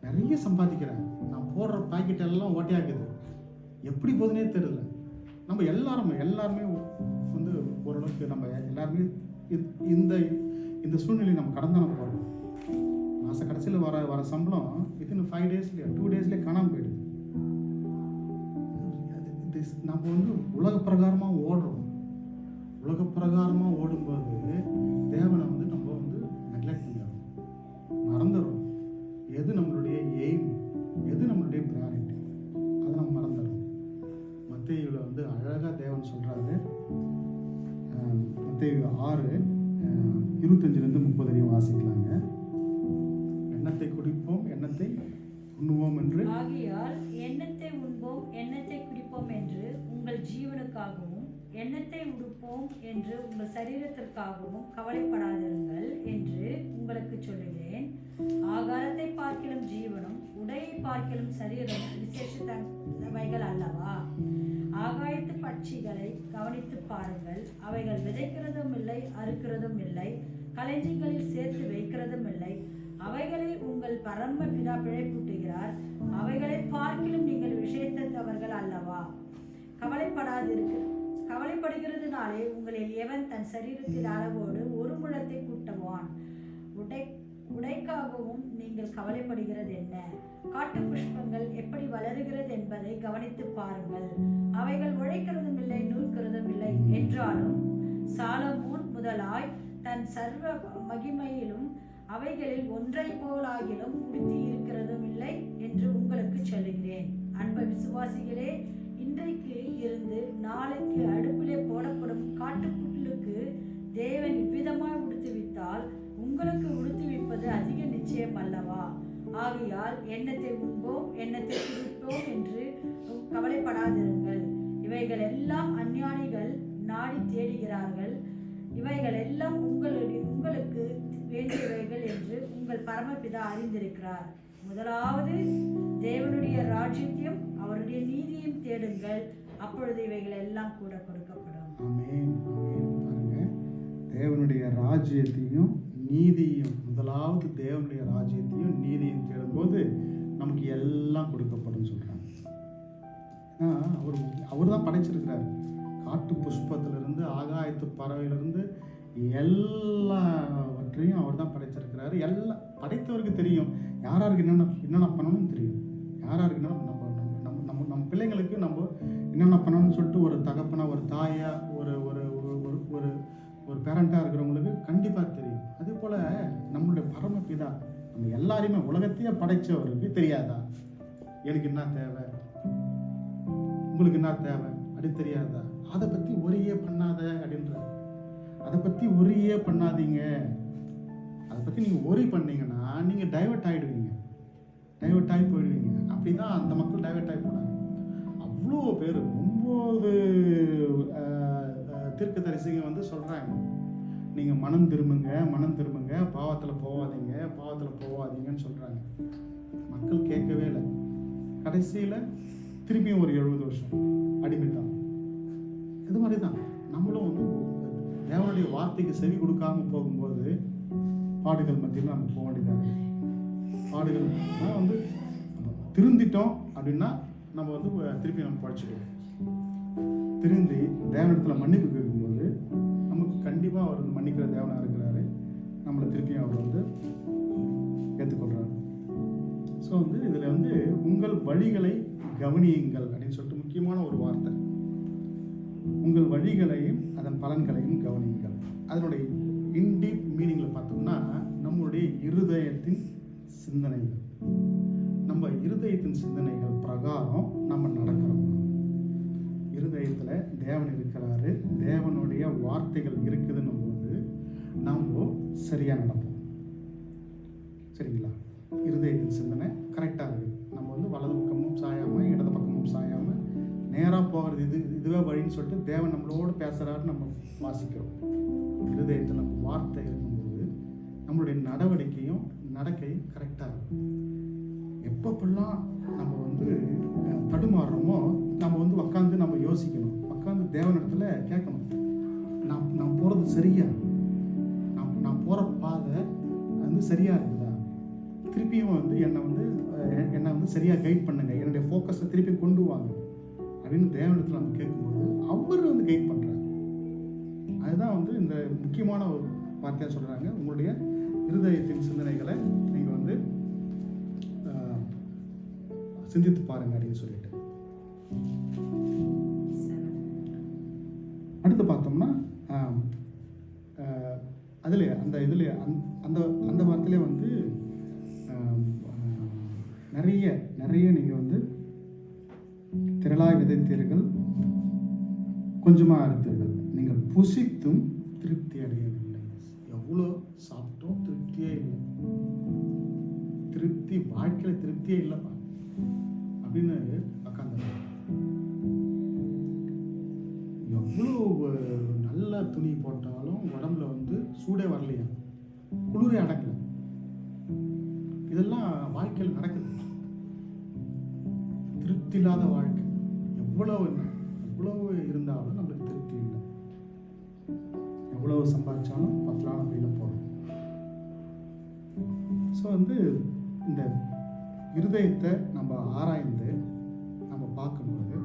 நிறைய சம்பாதிக்கிறேன், நான் போடுற பாக்கெட் எல்லாம் ஓட்டையாக்குது, எப்படி போகுதுன்னே தெரியல. நம்ம எல்லாருமே வந்து ஓரளவுக்கு நம்ம எல்லாருமே இந்த இந்த சூழ்நிலை நம்ம கடந்தான போகிறோம். மாத கடைசியில் வர சம்பளம் வித்தின் 5 டேஸ்லேயே 2 டேஸ்லேயே காணாமல் போயிடுது. நம்ம வந்து உலக பிரகாரமாக ஓடும்போது தேவனை வந்து நம்ம வந்து நெக்லெக்ட் பண்ணிடுறோம், மறந்துடுறோம். எது நம்மளுடைய எய்ம், எது நம்மளுடைய ப்ரையாரிட்டி, அதை நம்ம மறந்துடுறோம். மத்தேயுவில் வந்து அழகாக தேவன் சொல்கிறாரு. மத்தேயு 6:25-30 வாசிக்கலாங்க. எண்ணத்தை குடிப்போம், எண்ணத்தை உண்ணுவோம் என்று, ஆகையால் எண்ணத்தை உண்போம், எண்ணத்தை குடிப்போம் என்று உங்கள் ஜீவனுக்காகவும், எண்ணத்தை உடுப்போம் என்று உங்கள் சரீரத்திற்காகவும் கவலைப்படாதிருங்கள் என்று உங்களுக்கு சொல்லுகிறேன். ஆகாரத்தை பார்க்கிலும் ஜீவனும், உடையை பார்க்கிலும் சரீரமும் விசேஷித்தவைகள் அல்லவா? ஆகாயத்து பட்சிகளை கவனித்து பாருங்கள், அவைகள் விதைக்கிறதும் இல்லை, அறுக்கிறதும் இல்லை, களஞ்சியங்களில் சேர்த்து வைக்கிறதும் இல்லை, அவைகளை உங்கள் பரம பிதா பிழைப்பூட்டுகிறார். அவைகளை பார்க்கிலும் நீங்கள் விசேஷித்தவர்கள் அல்லவா? கவலைப்படுகிறதுனாலே உங்களில் எவன் தன் சரீரத்தின் அளவோடு ஒரு முழத்தை கூட்டுவான்? உடைக்காகவும் நீங்கள் கவலைப்படுகிறது என்ன? காட்டு புஷ்பங்கள் எப்படி வளருகிறது என்பதை கவனித்து பாருங்கள், அவைகள் உழைக்கிறதும் இல்லை, நூற்கிறதும் இல்லை. என்றாலும் சாலமோன் முதலாய் தன் சர்வ மகிமையிலும் அவைகளில் ஒன்றை போலாகிலும் உடுத்தி இருக்கிறதும் இல்லை என்று உங்களுக்கு சொல்லுகிறேன். அன்ப விசுவாசிகளே, இன்றைக்கு இருந்து நாளைக்கு அடுப்பிலே போடப்படும் காட்டுப்புல்லுக்கு தேவன் இவ்விதமாய் உடுத்துவித்தால் உங்களுக்கு உடுத்துவிப்பது அதிக நிச்சயம் அல்லவா? ஆகையால் எண்ணத்தை உண்போம், எண்ணத்தை குடிப்போம் என்று கவலைப்படாதிருங்கள். இவைகள் எல்லாம் அஞ்ஞானிகள் நாடி தேடுகிறார்கள். இவைகள் எல்லாம் உங்களுக்கு வேண்டியவைகள் என்று உங்கள் பரமபிதா அறிந்திருக்கிறார். முதலாவது தேவனுடைய ராஜ்யத்தையும் அவருடைய நீதியையும் தேடுங்கள், அப்பொழுது இவைகள் எல்லாம் கூட கொடுக்கப்படும். ஆமென். பாருங்க, தேவனுடைய ராஜ்யத்தையும் நீதியும், முதலாவது தேவனுடைய ராஜ்யத்தையும் நீதியும் தேடும்போது நமக்கு எல்லாம் கொடுக்கப்படும் சொல்றாங்க. அவர் தான் படைச்சிருக்கிறாரு. காட்டு புஷ்பத்திலிருந்து, ஆகாயத்து பறவையிலிருந்து எல்லாவற்றையும் அவர் தான் படைச்சிருக்கிறாரு. எல்லாம் படைத்தவருக்கு தெரியும் யாராருக்கு என்னென்ன பண்ணணும்னு தெரியும். யாராருக்கு நம்ம பிள்ளைங்களுக்கு நம்ம என்னென்ன பண்ணணும்னு சொல்லிட்டு ஒரு தகப்பனா, ஒரு தாயா, ஒரு ஒரு ஒரு ஒரு பேரண்டாக இருக்கிறவங்களுக்கு கண்டிப்பாக தெரியும். அதே போல் நம்மளுடைய பரமபிதா நம்ம எல்லாரையுமே உலகத்தையே படைச்சவருக்கு தெரியாதா எனக்கு என்ன தேவை, உங்களுக்கு என்ன தேவை அப்படி தெரியாதா? அதை பற்றி ஒரே பண்ணாத அப்படின்றார். அதை பற்றி ஒரே பண்ணாதீங்க. அதை பற்றி நீங்கள் ஒரே பண்ணீங்கன்னா நீங்கள் டைவர்ட் ஆகிடுவீங்க, டைவர்ட் ஆகி போயிடுவீங்க. அப்படி தான் அந்த மக்கள் டைவர்ட் ஆகி போனாங்க. அவ்வளோ பேர் 9 தீர்க்கதரிசிங்க வந்து சொல்கிறாங்க, நீங்கள் மனம் திரும்புங்க, பாவத்தில் போகாதீங்கன்னு சொல்கிறாங்க. மக்கள் கேட்கவே இல்லை. கடைசியில் திருப்பியும் ஒரு 70 வருஷம் அடிமைட்டாங்க. இது மாதிரி தான் நம்மளும் வந்து தேவனுடைய வார்த்தைக்கு செவி கொடுக்காம போகும்போது பாடுகள் மத்தியில் நம்ம போக வேண்டியதாக இருக்குது. பாடுகள் வந்து திருந்திட்டோம் அப்படின்னா நம்ம வந்து திருப்பி நம்ம படிச்சுடுவோம். திருந்தி தேவனிடத்துல மன்னிப்பு கேட்கும்போது நமக்கு கண்டிப்பாக அவர் வந்து மன்னிக்கிற தேவனாக இருக்கிறாரு. நம்மளை திருப்பியும் அவர் வந்து ஏற்றுக்கொள்கிறாரு. ஸோ வந்து இதில் வந்து உங்கள் வழிகளை கவனியுங்கள் அப்படின்னு சொல்லிட்டு முக்கியமான ஒரு வார்த்தை. உங்கள் வழிகளையும் அதன் பலன்களையும் கவனியுங்கள். அதனுடைய இன்டீப் மீனிங்கில் பார்த்தோம்னா நம்மளுடைய இருதயத்தின் சிந்தனைகள், நம்ம இருதயத்தின் சிந்தனைகள் பிரகாரம் நம்ம நடக்கிறோம். இருதயத்தில் தேவன் இருக்கிறாரு, தேவனுடைய வார்த்தைகள் இருக்குதுன்னு போது நம்ம சரியாக நடப்போம். சரிங்களா? இருதயத்தின் சிந்தனை கரெக்டாக இருக்குது. நம்ம வந்து வலது பக்கமும் சாயாமல் இடது பக்கமும் சாயாமல் நேராக போகிறது இதுவே வழின்னு சொல்லிட்டு தேவன் நம்மளோடு பேசுகிறாருன்னு நம்ம வாசிக்கிறோம். இருதயத்தில் நம்ம வார்த்தை இருக்கும்போது நம்மளுடைய நடவடிக்கையும் நடக்கையும் கரெக்டாக இருக்கும். எப்பப்பெல்லாம் நம்ம வந்து தடுமாறுறோமோ நம்ம வந்து உட்காந்து நம்ம யோசிக்கணும், உட்காந்து தேவனிடத்துல கேட்கணும், நான் போகிறது சரியா, நான் போகிற பாதை வந்து சரியாக இருக்குதா, திருப்பியும் வந்து என்னை வந்து சரியாக கைட் பண்ணுங்க, என்னுடைய ஃபோக்கஸை திருப்பி கொண்டு வாங்க அப்படின்னு தேவனிடத்தில் நம்ம கேட்கும்போது அவர் வந்து கைட் பண்ணுறாரு. அதுதான் வந்து இந்த முக்கியமான ஒரு வார்த்தையாக சொல்கிறாங்க, உங்களுடைய இருதயத்தின் சிந்தனைகளை நீங்கள் வந்து சிந்தித்து பாருங்க அப்படின்னு சொல்லிட்டு. அடுத்து பார்த்தோம்னா அதில் அந்த வார்த்தையிலே வந்து நிறைய நீங்கள் வந்து திரளாய் விதைத்தீர்கள், கொஞ்சமாக அறுத்தீர்கள், நீங்கள் புசித்தும் திருப்தி அடையவில்லை. எவ்வளோ சாப்பிட்டோம், திருப்தியே இல்லை. வாழ்க்கையில் திருப்தியே இல்லைப்பா அப்படின்னு உட்காந்து. எவ்வளோ நல்ல துணி போட்டாலும் உடம்புல வந்து சூடே வரலையா, குளிரே அடங்கல. இதெல்லாம் வாழ்க்கையில் நடக்குது. திருப்தி இல்லாத வாழ்க்கை. எவ்வளவு இருந்தாலும் நம்மளுக்கு திருப்தி இல்லை. எவ்வளவு சம்பாதிச்சாலும் பத்தலான வழியில் போகிறோம். ஸோ வந்து இந்த இருதயத்தை நம்ம ஆராய்ந்து நம்ம பார்க்கும்போது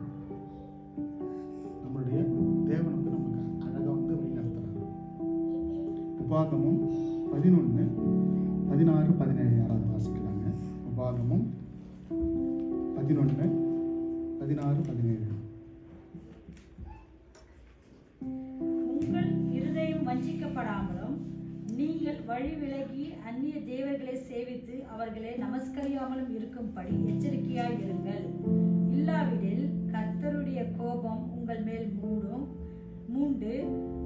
நம்மளுடைய தேவன் வந்து நமக்கு அழகாக வந்து வழி நடத்துகிறாங்க. உபாகமம் 11, 16, 17 யாராவது வாசிக்கலாங்க. உபாகமம் 11, 16, 17. உங்கள் இருதயம் வஞ்சிக்கப்படாமலும் நீங்கள் வழி விலகி அந்நிய தேவர்களை சேவித்து அவர்களை நமஸ்கரியாமலும் இருக்கும்படி எச்சரிக்கையாய் இருங்கள். இல்லாவிடில் கர்த்தருடைய கோபம் உங்கள் மேல் மூண்டு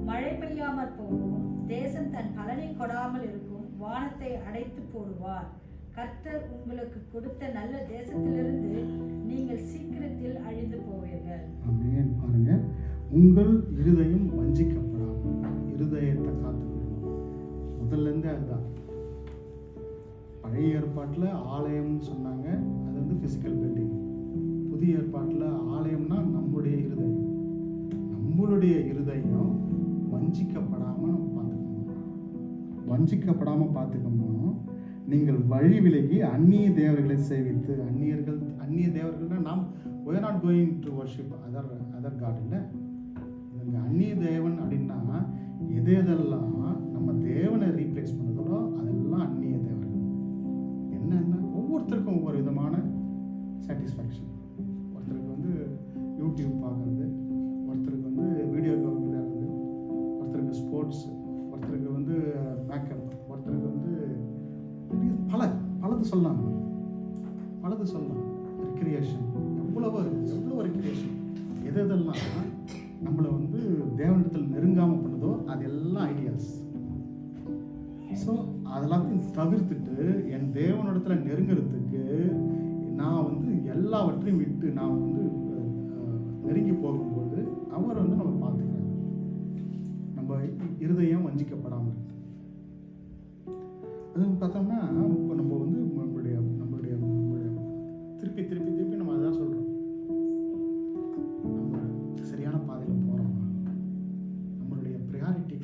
மழை பெய்யாமற் போகும், தேசம் தன் பலனை கொடாமல் இருக்கும், வானத்தை அடைத்து போடுவார். கர்த்தர் உங்களுக்கு கொடுத்த நல்ல தேசத்திலிருந்து நீங்கள் சீக்கிரத்தில் அழிந்து போவீர்கள். ஆமென். பாருங்க, உங்கள் இருதயம் வஞ்சிக்கப்படாமல் இருதயத்தை காத்துக்கணும். முதல்ல இருந்து அதுதான். பழைய ஏற்பாட்டில் ஆலயம்னு சொன்னாங்க, அது வந்து பிசிக்கல் பில்டிங். புதிய ஏற்பாட்டில் ஆலயம்னா நம்மளுடைய இருதயம். நம்மளுடைய இருதயம் வஞ்சிக்கப்படாமல் நம்ம பார்த்துக்கணும். வஞ்சிக்கப்படாமல் பார்த்துக்கணும். நீங்கள் வழி விலகி அந்நிய தேவர்களை சேவித்து, அந்நிய தேவர்கள்னா நாம் we are not going to worship other god இல்லை. அந்நிய தேவன் அப்படின்னா எதெல்லாம் நம்ம தேவனை ரீப்ளேஸ் பண்ணுறதோ அதெல்லாம் அந்நிய தேவர்கள். என்னன்னா ஒவ்வொருத்தருக்கும் ஒவ்வொரு விதமான சாட்டிஸ்ஃபேக்ஷன். ஒருத்தருக்கு வந்து யூடியூப் பார்க்குறது, ஒருத்தருக்கு வந்து வீடியோ கேம் விளையாடுறது, ஒருத்தருக்கு ஸ்போர்ட்ஸ், ஒருத்தருக்கு வந்து மேக்கப், ஒருத்தருக்கு வந்து பலது சொல்லலாம். ரிக்ரியேஷன் எவ்வளவோ ரிக்ரியேஷன். எதெல்லாம் நம்மளை வந்து தேவனிடத்தில் நெருங்காமல் பண்ணுதோ அதெல்லாம் ஐடியாஸ். ஸோ அதெல்லாத்தையும் தவிர்த்துட்டு என் தேவனிடத்தில் நெருங்கிறதுக்கு நான் வந்து எல்லாவற்றையும் விட்டு நான் வந்து நெருங்கி போகும்போது அவர் வந்து நம்ம பார்த்துக்கிறார். நம்ம இருதயம் வஞ்சிக்கப்படாமல் இருக்கு. அது பார்த்தோம்னா இப்போ நம்ம வந்து நம்மளுடைய திருப்பி நம்ம அதான் சொல்கிறோம். நம்ம சரியான பாதையில் போகிறோமா, நம்மளுடைய ப்ரியாரிட்டி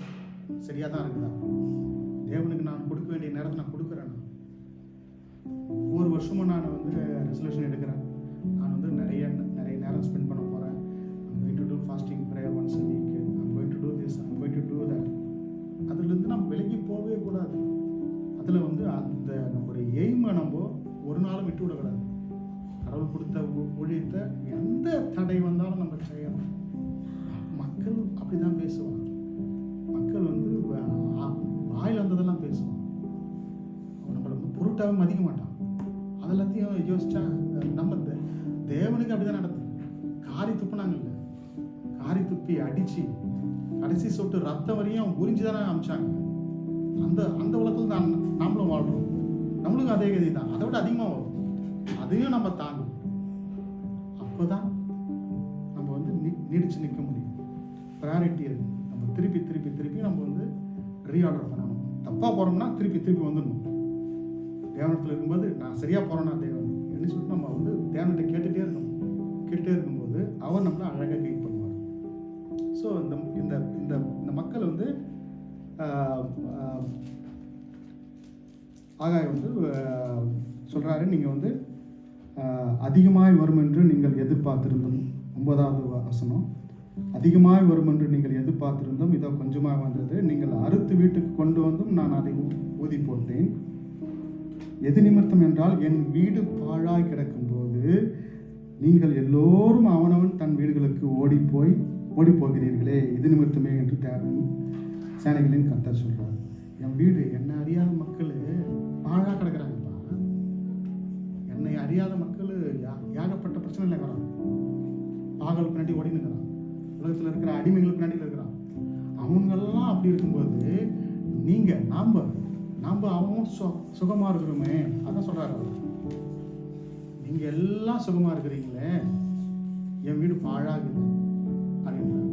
சரியாக தான் இருக்குதா, தேவனுக்கு நான் கொடுக்க வேண்டிய நேரத்தை நான் கொடுக்குறேன்னா. ஒவ்வொரு வருஷமும் நான் வந்து ரெசல்யூஷன் எடுக்கிறேன். நான் வந்து நிறைய நேரம் ஸ்பெண்ட் பண்ண போகிறேன். I'm going to do fasting prayer once a week. I'm going to do this. I'm going to do that. அதுலேருந்து நம்ம விலகி போகவே கூடாது. அதில் வந்து அந்த நம்மளுடைய எய்மை நம்ம ஒரு நாளும் விட்டு விடக்கூடாது. கடவுள் கொடுத்த ஊழியத்தை எந்த தடை வந்தாலும் நம்ம செய்யணும். மக்கள் அப்படி தான் பேசுவாங்க. மக்கள் வந்து வாயில் வந்ததெல்லாம் பேசுவான். நம்மளை வந்து பொருட்டாவே மதிக்க மாட்டான். அதெல்லாத்தையும் யோசிச்சா நம்ம தேவனுக்கு அப்படிதான் நடந்தது. காரி துப்புனாங்கல்ல, காரி துப்பி அடிச்சு கடைசி சொட்டு ரத்தம் வரையும் உறிஞ்சி தானே அமிச்சாங்க. அந்த உலகத்தில் தான் நாமளும் வாழ்றோம். நம்மளுக்கும் அதே கதி தான், அதை விட அதிகமாக வரும். அதையும் நம்ம தாங்கும். அப்போதான் நம்ம வந்து நீடிச்சு நிற்க முடியும். ப்ரையாரிட்டி அது. நம்ம திருப்பி திருப்பி திருப்பி நம்ம வந்து ரீஆர்டர் பண்ணணும். தப்பாக போகிறோம்னா திருப்பி திருப்பி வந்துடணும். தியானத்தில் இருக்கும்போது நான் சரியாக போகிறேன்னா தேவன் என்ன சொல்லிட்டு நம்ம வந்து தியானத்தை கேட்டுகிட்டே இருக்கணும். கேட்டுகிட்டே இருக்கும்போது அவர் நம்மளை அழகாக கைட் பண்ணுவார். ஸோ இந்த இந்த இந்த இந்த மக்கள் வந்து ஆகாய் வந்து சொல்கிறாரு, நீங்கள் வந்து அதிகமாய் வரும் என்று நீங்கள் எதிர்பார்த்திருந்தோம். 9வது வசனம், அதிகமாய் வரும் என்று நீங்கள் எதிர்பார்த்திருந்தோம், இதோ கொஞ்சமாக வந்தது. நீங்கள் அறுத்து வீட்டுக்கு கொண்டு வந்தும் நான் அதை ஊதி போட்டேன். எது நிமித்தம் என்றால், என் வீடு பாழாய் கிடக்கும்போது நீங்கள் எல்லோரும் அவனவன் தன் வீடுகளுக்கு ஓடி போகிறீர்களே, இது நிமித்தமே என்று தேவன் சேனைகளின் கர்த்தர் சொல்றார். என் வீடு, என்னை அறியாத மக்கள் பாழா கிடக்குறாங்கப்பா. என்னை அறியாத மக்கள் ஏகப்பட்ட பிரச்சனையில் இருக்கிறான். பாகல் பின்னாடி ஓடி நிற்கிறான். உலகத்தில் இருக்கிற அடிமைகள் பின்னாடி இருக்கிறான். அவங்கெல்லாம் அப்படி இருக்கும்போது நாம் அவன் சுகமா இருக்கிறோமே, அதான் சொல்றாரு அவர். நீங்க எல்லாம் சுகமா இருக்கிறீங்களே, என் வீடு பாழாகுது அப்படின்றார்.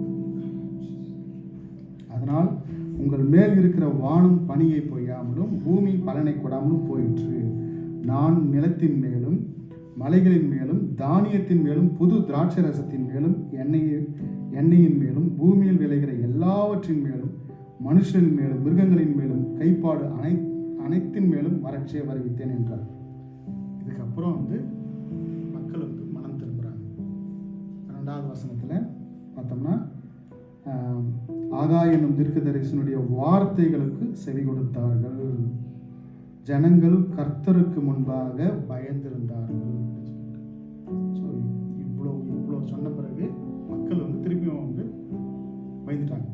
அதனால் உங்கள் மேல் இருக்கிற வானம் பனியை பொய்யாமலும் பூமி பலனை கொடாமலும் போயிற்று. நான் நிலத்தின் மேலும் மலைகளின் மேலும் தானியத்தின் மேலும் புது திராட்சை ரசத்தின் மேலும் எண்ணெயின் மேலும் பூமியில் விளைகிற எல்லாவற்றின் மேலும் மனுஷரின் மேலும் மிருகங்களின் மேலும் கைப்பாடு அனைத்தின் மேலும் வறட்சியை வருவித்தேன் என்றார். இதுக்கப்புறம் வந்து மக்கள் வந்து மனம் திரும்புகிறாங்க. 2வது வசனத்தில் பார்த்தோம்னா, ஆகாய் என்னும் தீர்க்கதரிசனுடைய வார்த்தைகளுக்கு செவி கொடுத்தார்கள். ஜனங்கள் கர்த்தருக்கு முன்பாக பயந்திருந்தார்கள். ஸோ இவ்வளோ சொன்ன பிறகு மக்கள் வந்து திருப்பியும் வந்து பயந்துட்டாங்க.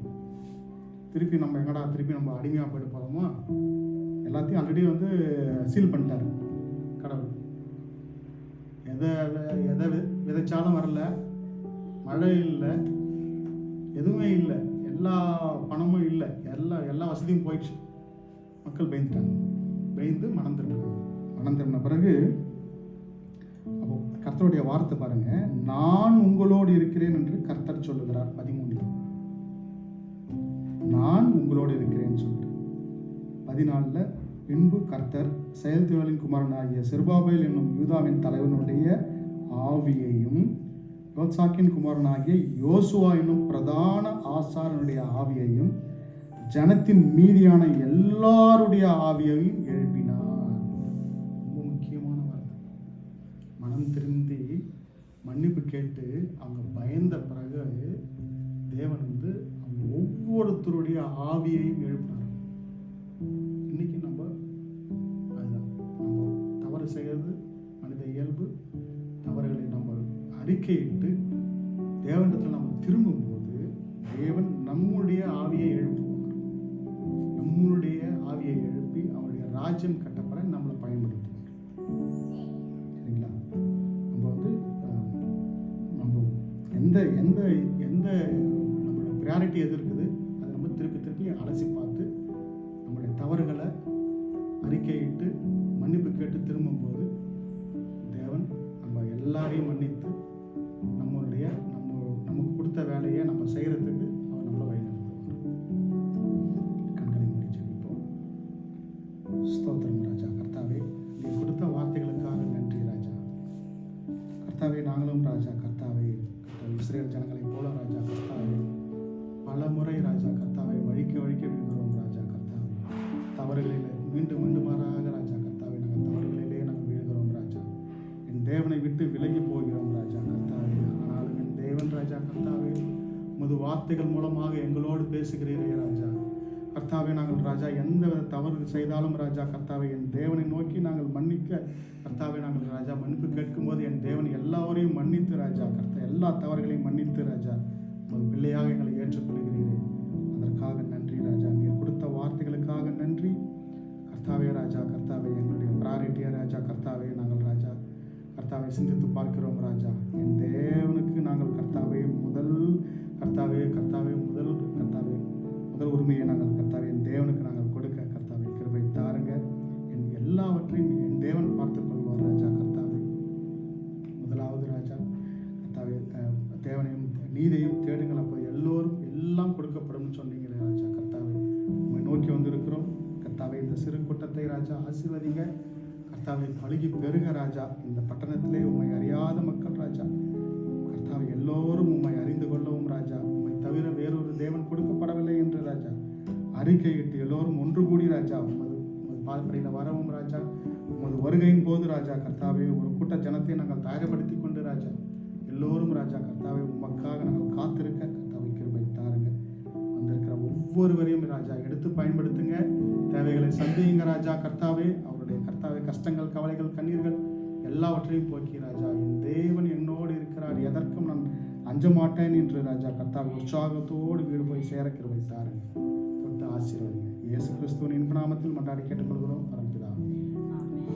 திருப்பி நம்ம அடிமையாக போயிட்டு போகிறோமோ, எல்லாத்தையும் ஆல்ரெடி வந்து சீல் பண்ணிட்டாரு கடவுள். எதை விதைச்சாலும் வரல, மழை இல்லை, எதுவுமே இல்லை, எல்லா பணமும் இல்லை, எல்லா வசதியும் போயிடுச்சு. மக்கள் பயந்துட்டாங்க. பயந்து மனம் திரும்பின பிறகு அப்போ கர்த்தருடைய வார்த்தை பாருங்க, நான் உங்களோடு இருக்கிறேன் என்று கர்த்தர் சொல்லுகிறார். 13 நான் உங்களோடு இருக்கிறேன்னு சொல்லிட்டு. 14 பின்பு கர்த்தர் செயல்திறலின் குமாரனாகிய செருபாபேல் என்னும் யூதாவின் தலைவனுடைய ஆவியையும் யோத்சாக்கின் குமாரனாகிய யோசுவா என்னும் பிரதான ஆசாரனுடைய ஆவியையும் ஜனத்தின் மீதியான எல்லாருடைய ஆவியையும் எழுப்பினார். ரொம்ப முக்கியமான வார்த்தை. மனம் திரும்பி மன்னிப்பு கேட்டு அவங்க பயந்த பிறகு தேவன் வந்து அவங்க ஒவ்வொருத்தருடைய ஆவியையும் எழுப்பினார். இன்னைக்கு அதுதான் நம்ம தவறு செய்கிறது மனித இயல்பு. தவறுகளை நம்ம அறிக்கையிட்டு தேவனிடத்தில் நம்ம திரும்பும்போது தேவன் நம்முடைய ஆவியை எழுப்புவார். நம்மளுடைய ஆவியை எழுப்பி அவருடைய ராஜ்யம் கட்டப்பட நம்மளை பயன்படுத்துவார். சரிங்களா? நம்ம வந்து நம்ம எந்த எந்த எந்த நம்மளோட ப்ரையாரிட்டி எது இருக்குது அதை நம்ம திருப்பி அலசி பார்த்து நம்முடைய தவறுகளை அறிக்கையிட்டு மன்னிப்பு கேட்டு திரும்பும்போது தேவன் நம்ம எல்லாரையும் மன்னித்து நமக்கு கொடுத்த வேலையை நம்ம செய்யறதுக்கு அவர் நம்மளை வழிநடத்துவார். கண்களை மூடி ஜெபிப்போம். ஸ்தோத்திரம் ராஜா. கர்த்தாவே, நீ கொடுத்த வார்த்தைகளுக்காக நன்றி ராஜா. கர்த்தாவே, நாங்களும் ராஜா கர்த்தாவே இஸ்ரேல் ஜனங்களை போல ராஜா கர்த்தாவே பல முறை ராஜா கர்த்தாவே வழிக்க விடுகிறோம் ராஜா கர்த்தாவே. தவறுகளில் மீண்டும் மாறாக ராஜா கர்த்தாவே நாங்கள் தவறுகளிலே நாங்கள் விழுகிறோம் ராஜா. என் தேவனை விட்டு விலகி போகிறோம் ராஜா கர்த்தாவே. ஆனாலும் என் தேவன் ராஜா கர்த்தாவே உமது வார்த்தைகள் மூலமாக எங்களோடு பேசுகிறீரே ராஜா கர்த்தாவே. நாங்கள் ராஜா எந்த தவறு செய்தாலும் ராஜா கர்த்தாவே என் தேவனை நோக்கி நாங்கள் மன்னிக்க கர்த்தாவே நாங்கள் ராஜா மன்னிப்பு கேட்கும்போது என் தேவன் எல்லாரையும் மன்னித்து ராஜா கர்த்தா எல்லா தவறுகளையும் மன்னித்து ராஜா ஒரு பிள்ளையாக எங்களை ஏற்றுக்கொள்கிறீரே. அதற்காக நன்றி ராஜா. நீர் கொடுத்த வார்த்தைகளுக்காக நன்றி கர்த்தாவே. ராஜா கர்த்தாவே எங்களுடைய ப்ரையாரிட்டியை ராஜா கர்த்தாவே நாங்கள் ராஜா கர்த்தாவை சிந்தித்து பார்க்கிறோம் ராஜா. என் தேவனுக்கு நாங்கள் கர்த்தாவே முதல் உரிமையை நாங்கள் கர்த்தாவே என் தேவனுக்கு நாங்கள் கொடுக்க கர்த்தாவே கிருபை தாருங்க. என் எல்லாவற்றையும் என் தேவன் பார்த்துக் கொள்வார் ராஜா கர்த்தாவே. முதலாவது ராஜா கர்த்தாவே தேவனையும் நீதியும் இந்த சிறு கூட்டத்தை ராஜா ஆசீர்வதிங்க. கர்த்தாவை பழுகி பெருக ராஜா. இந்த பட்டணத்திலே உம்மை அறியாத மக்கள் ராஜா, கர்த்தாவை எல்லோரும் உம்மை அறிந்து கொள்ளவும் ராஜா, உம்மை தவிர வேறொரு தேவன் கொடுக்கப்படவில்லை என்று ராஜா அறிக்கையிட்டு எல்லோரும் ஒன்று கூடி ராஜா உமது பாதப்படியில் வரவும் ராஜா. உமது வருகையின் போது ராஜா கர்த்தாவே ஒரு கூட்ட ஜனத்தை நாங்கள் தயார்படுத்தி கொண்டு ராஜா எல்லோரும் ராஜா கர்த்தாவை உமக்காக நாங்கள் காத்திருக்க கர்த்தாவை கிருபை தாருங்க. வந்திருக்கிற ஒவ்வொருவரையும் ராஜா எடுத்து பயன்படுத்துங்க. தேவைகளை சந்தியுங்க ராஜா கர்த்தாவே. அவருடைய கர்த்தாவே கஷ்டங்கள், கவலைகள், கண்ணீர்கள் எல்லாவற்றையும் போக்கி ராஜா என் தேவன் என்னோடு இருக்கிறார், எதற்கும் நான் அஞ்ச மாட்டேன் என்று ராஜா கர்த்தாவை உற்சாகத்தோடு வீடு போய் சேர கிருபை தாருங்க. தொட்டு ஆசீர்வதிங்க. இயேசு கிறிஸ்துவின் இன்ப நாமத்தில் மன்றாடி கேட்டுக்கொள்கிறோம் பரம்பிதாவே. ஆமென்.